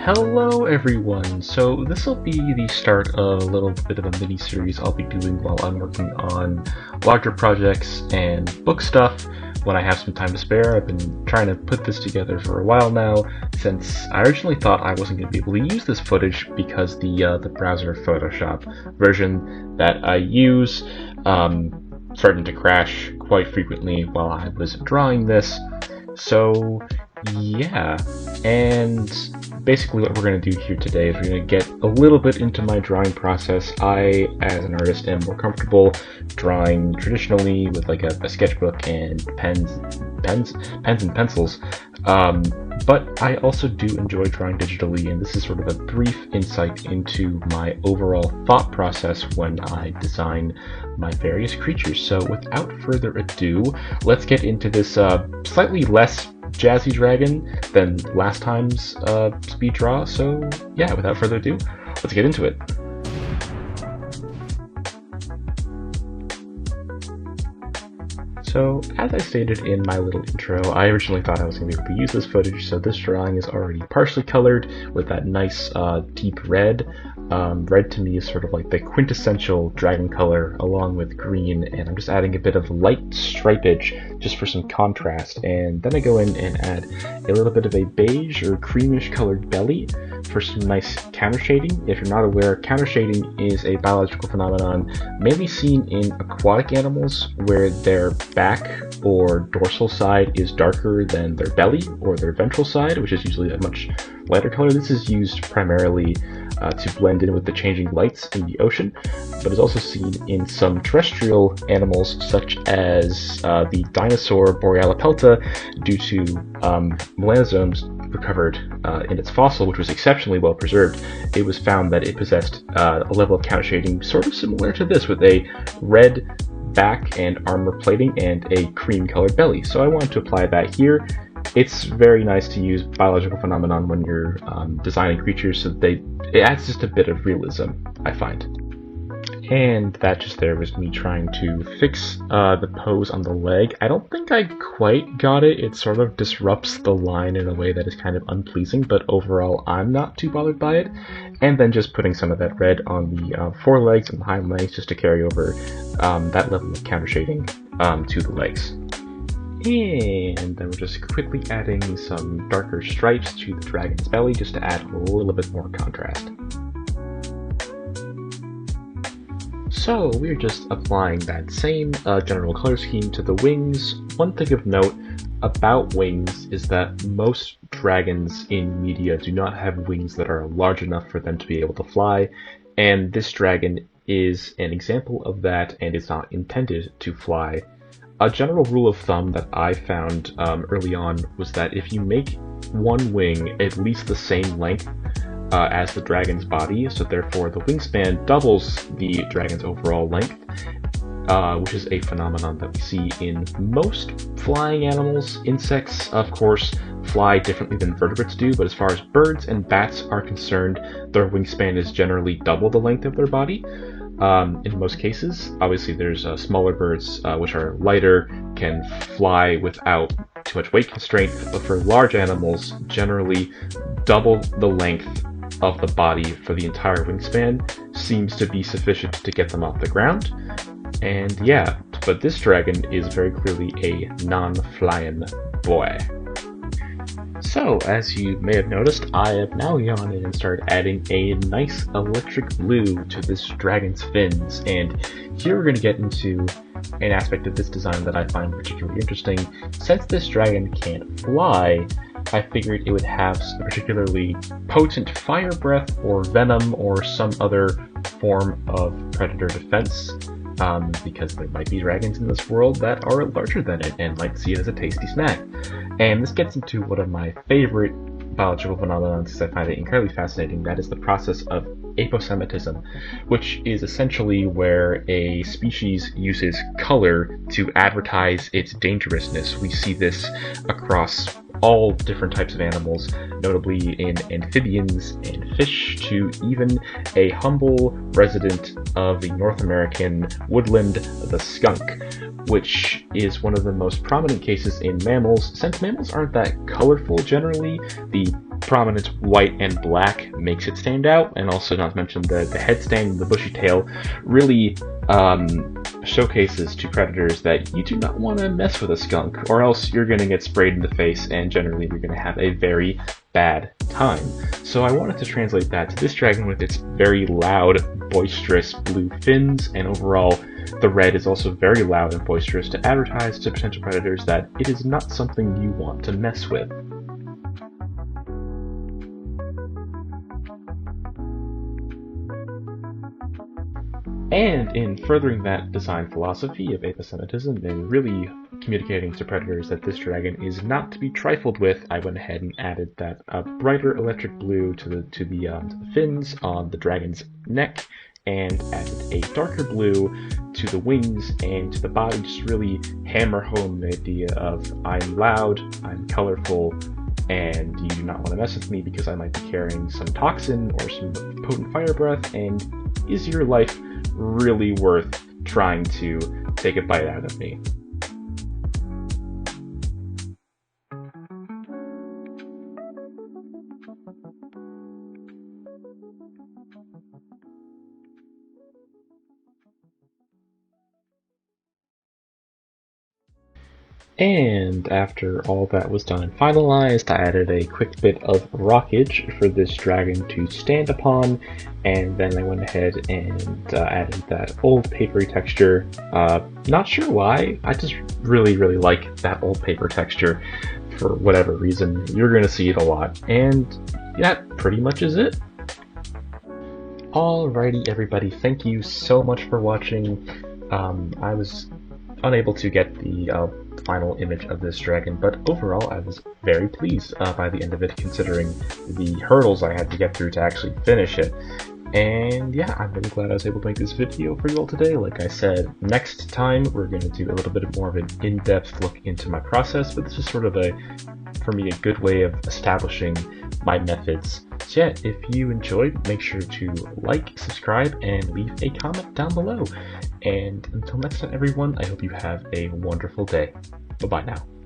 Hello everyone! So this will be the start of a little bit of a mini-series I'll be doing while I'm working on larger projects and book stuff when I have some time to spare. I've been trying to put this together for a while now, since I originally thought I wasn't going to be able to use this footage because the browser Photoshop version that I use started to crash quite frequently while I was drawing this. So yeah, and basically what we're going to do here today is we're going to get a little bit into my drawing process. I, as an artist, am more comfortable drawing traditionally with like a sketchbook and pens and pencils, but I also do enjoy drawing digitally, and this is sort of a brief insight into my overall thought process when I design my various creatures. So without further ado, let's get into this slightly less jazzy dragon than last time's speed draw. So yeah, without further ado, let's get into it. So, as I stated in my little intro, I originally thought I was going to be able to use this footage, so this drawing is already partially colored with that nice deep red. Red to me is sort of like the quintessential dragon color along with green, and I'm just adding a bit of light stripage just for some contrast, and then I go in and add a little bit of a beige or creamish colored belly for some nice counter shading. If you're not aware, counter shading is a biological phenomenon mainly seen in aquatic animals where their back or dorsal side is darker than their belly or their ventral side, which is usually a much lighter color. This is used primarily to blend in with the changing lights in the ocean, but is also seen in some terrestrial animals such as the dinosaur Borealopelta due to melanosomes recovered in its fossil, which was exceptionally well preserved. It was found that it possessed a level of counter shading sort of similar to this, with a red back and armor plating and a cream colored belly. So I wanted to apply that here. It's very nice to use biological phenomenon when you're designing creatures, so that it adds just a bit of realism, I find. And that just there was me trying to fix the pose on the leg. I don't think I quite got it. It sort of disrupts the line in a way that is kind of unpleasing, but overall I'm not too bothered by it. And then just putting some of that red on the forelegs and the hind legs just to carry over that level of counter shading to the legs. And then we're just quickly adding some darker stripes to the dragon's belly just to add a little bit more contrast. So we're just applying that same general color scheme to the wings. One thing of note about wings is that most dragons in media do not have wings that are large enough for them to be able to fly, and this dragon is an example of that and is not intended to fly. A general rule of thumb that I found early on was that if you make one wing at least the same length as the dragon's body, so therefore the wingspan doubles the dragon's overall length, which is a phenomenon that we see in most flying animals. Insects, of course, fly differently than vertebrates do, but as far as birds and bats are concerned, their wingspan is generally double the length of their body. In most cases, obviously there's smaller birds which are lighter, can fly without too much weight constraint, but for large animals, generally double the length of the body for the entire wingspan seems to be sufficient to get them off the ground. And yeah, but this dragon is very clearly a non-flying boy. So, as you may have noticed, I have now gone in and started adding a nice electric blue to this dragon's fins, and here we're going to get into an aspect of this design that I find particularly interesting. Since this dragon can't fly, I figured it would have a particularly potent fire breath or venom or some other form of predator defense, because there might be dragons in this world that are larger than it and might see it as a tasty snack. And this gets into one of my favorite biological phenomena because I find it incredibly fascinating. That is the process of aposematism, which is essentially where a species uses color to advertise its dangerousness. We see this across all different types of animals, notably in amphibians and fish, to even a humble resident of the North American woodland, the skunk, which is one of the most prominent cases in mammals. Since mammals aren't that colorful generally, the prominent white and black makes it stand out, and also not to mention the headstand and the bushy tail really showcases to predators that you do not want to mess with a skunk, or else you're going to get sprayed in the face and generally you're going to have a very bad time. So I wanted to translate that to this dragon with its very loud, boisterous blue fins, and overall the red is also very loud and boisterous to advertise to potential predators that it is not something you want to mess with. And in furthering that design philosophy of antisemitism and really communicating to predators that this dragon is not to be trifled with, I went ahead and added that brighter electric blue to the fins on the dragon's neck, and added a darker blue to the wings and to the body, just really hammer home the idea of I'm loud, I'm colorful, and you do not want to mess with me because I might be carrying some toxin or some potent fire breath, and is your life really worth trying to take a bite out of me? And after all that was done and finalized, I added a quick bit of rockage for this dragon to stand upon, and then I went ahead and added that old papery texture. Not sure why, I just really like that old paper texture for whatever reason. You're going to see it a lot, and that pretty much is it. Alrighty everybody, thank you so much for watching. I was unable to get the final image of this dragon, but overall I was very pleased by the end of it, considering the hurdles I had to get through to actually finish it. And yeah, I'm really glad I was able to make this video for you all today. Like I said, next time we're going to do a little bit more of an in-depth look into my process, but this is sort of for me, a good way of establishing my methods. So yeah, if you enjoyed, make sure to like, subscribe, and leave a comment down below. And until next time everyone, I hope you have a wonderful day. Bye-bye now.